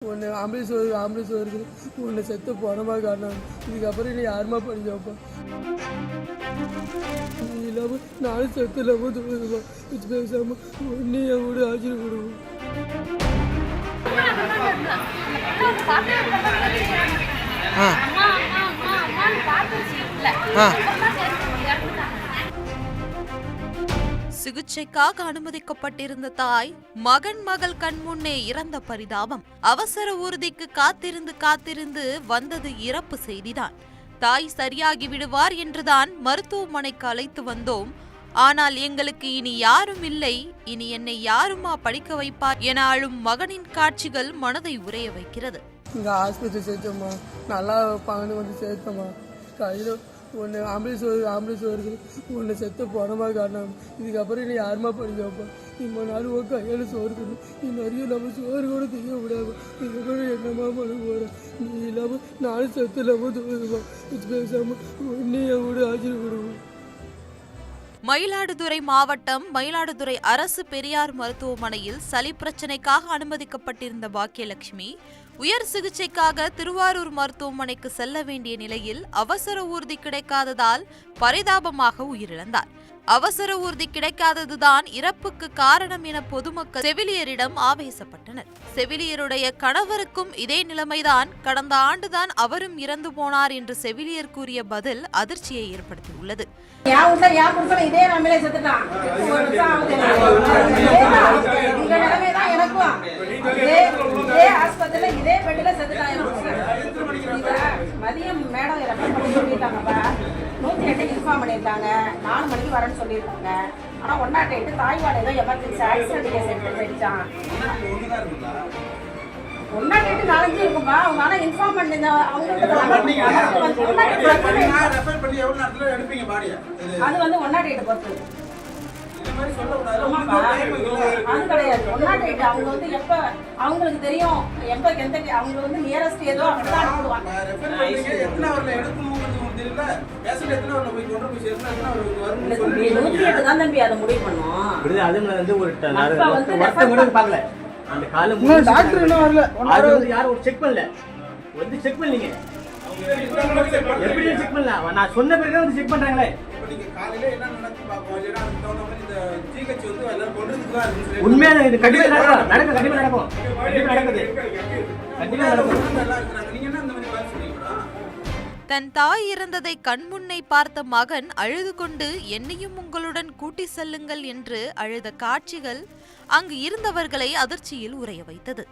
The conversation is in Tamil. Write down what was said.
ஒன்று ஆம்புலன்ஸ் வருது, ஒன்று செத்து போனமா காரணம். இதுக்கப்புறம் இன்னும் யாருமா பண்ணி வைப்போம். நீ இல்லாமல் நானும் செத்து இல்லாமல் தோணுதுப்பா. வச்சு பேசாமல் ஒன்று என் கூட ஆச்சரிய கொடுக்கும். சிகிச்சைக்காக அனுமதிக்கப்பட்டிருந்த தாய் மகள் கண்முன்னே இறந்த பரிதாபம். அவசர ஊர்திக்கு காத்திருந்து வந்தது இறப்பு செய்திதான். தாய் சரியாகி விடுவார் என்றுதான் மருத்துவமனைக்கு அழைத்து வந்தோம். ஆனால் எங்களுக்கு இனி யாரும் இல்லை, இனி என்னை யாருமா படிக்க வைப்பார் என அழும் மகனின் காட்சிகள் மனதை உறைய வைக்கிறது. இங்கே ஆஸ்பத்திரி சேர்த்தோம்மா, நல்லா வைப்பாங்கன்னு வந்து சேர்த்தோம்மா. கையில் ஒன்று ஆம்புலன்ஸ் வருது, ஒன்று செத்து போனமா காரணம். இதுக்கப்புறம் இன்னும் யாருமா படிக்க வைப்போம். இம்மா நாள் ஒரு கையால் சோறு தரணும். நீ நிறைய நம்ம சோறு கூட திங்க விடாம இதுக்கப்புறம் என்னம்மா பண்ண போகிறேன். நீ இல்லாமல் நானும் செத்து இல்லாமல் தோணுதுப்பா. வச்சு பேசாமல் ஒன்று என் கூட ஆச்சரிய கொடுக்கும். மயிலாடுதுறை மாவட்டம் மயிலாடுதுறை அரசு பெரியார் மருத்துவமனையில் சளி பிரச்சினைக்காக அனுமதிக்கப்பட்டிருந்த பாக்கியலட்சுமி உயர் சிகிச்சைக்காக திருவாரூர் மருத்துவமனைக்கு செல்ல வேண்டிய நிலையில் அவசர ஊர்தி கிடைக்காததால் பரிதாபமாக உயிரிழந்தார். அவசர ஊர்தி கிடைக்காததுதான் இறப்புக்கு காரணம் என பொதுமக்கள் செவிலியரிடம் ஆவேசப்பட்டனர். செவிலியருடைய கணவருக்கும் இதே நிலைமைதான். கடந்த ஆண்டுதான் அவரும் இறந்து போனார் என்று செவிலியர் கூறிய பதில் அதிர்ச்சியை ஏற்படுத்தியுள்ளது. மதியம் மேடம் ரெஃபர் பண்ணி சொல்லிட்டாங்கப்பா. 108 இன்ஃபார்ம் பண்ணியிருக்காங்க. 4 மணிக்கு வரேன்னு சொல்லியிருக்காங்க. ஆனால் 108 தாய்வாடு ஏதோ எமர்ஜென்சி ஆக்சிடென்ட் கேஸ் எடுத்து போயிடுச்சான். 108 4 இருக்கும்பா. அவங்க ஆனால் இன்ஃபார்ம் பண்ணி அவங்களுக்கு அது வந்து 108 பொறுத்து அது கிடையாது. 108 அவங்க வந்து எப்ப அவங்களுக்கு தெரியும், எப்ப எந்த அவங்க வந்து நியரஸ்ட் ஏதோ அப்படிதான் அனுப்புவாங்க. 108 தான் தம்பி அதை முடிவு பண்ணும். செக் பண்ணல வந்து செக் பண்ணீங்க எப்படி செக் பண்ணல? நான் சொன்ன பிறகு வந்து செக் பண்றாங்களே. உண்மையான இது கண்டிப்பா நடக்கும். தன் தாய் இறந்ததை கண்முன்னை பார்த்த மகன் அழுது கொண்டு என்னையும் உங்களுடன் கூட்டி செல்லுங்கள் என்று அழுத காட்சிகள் அங்கு இருந்தவர்களை அதிர்ச்சியில் உறைய வைத்தது.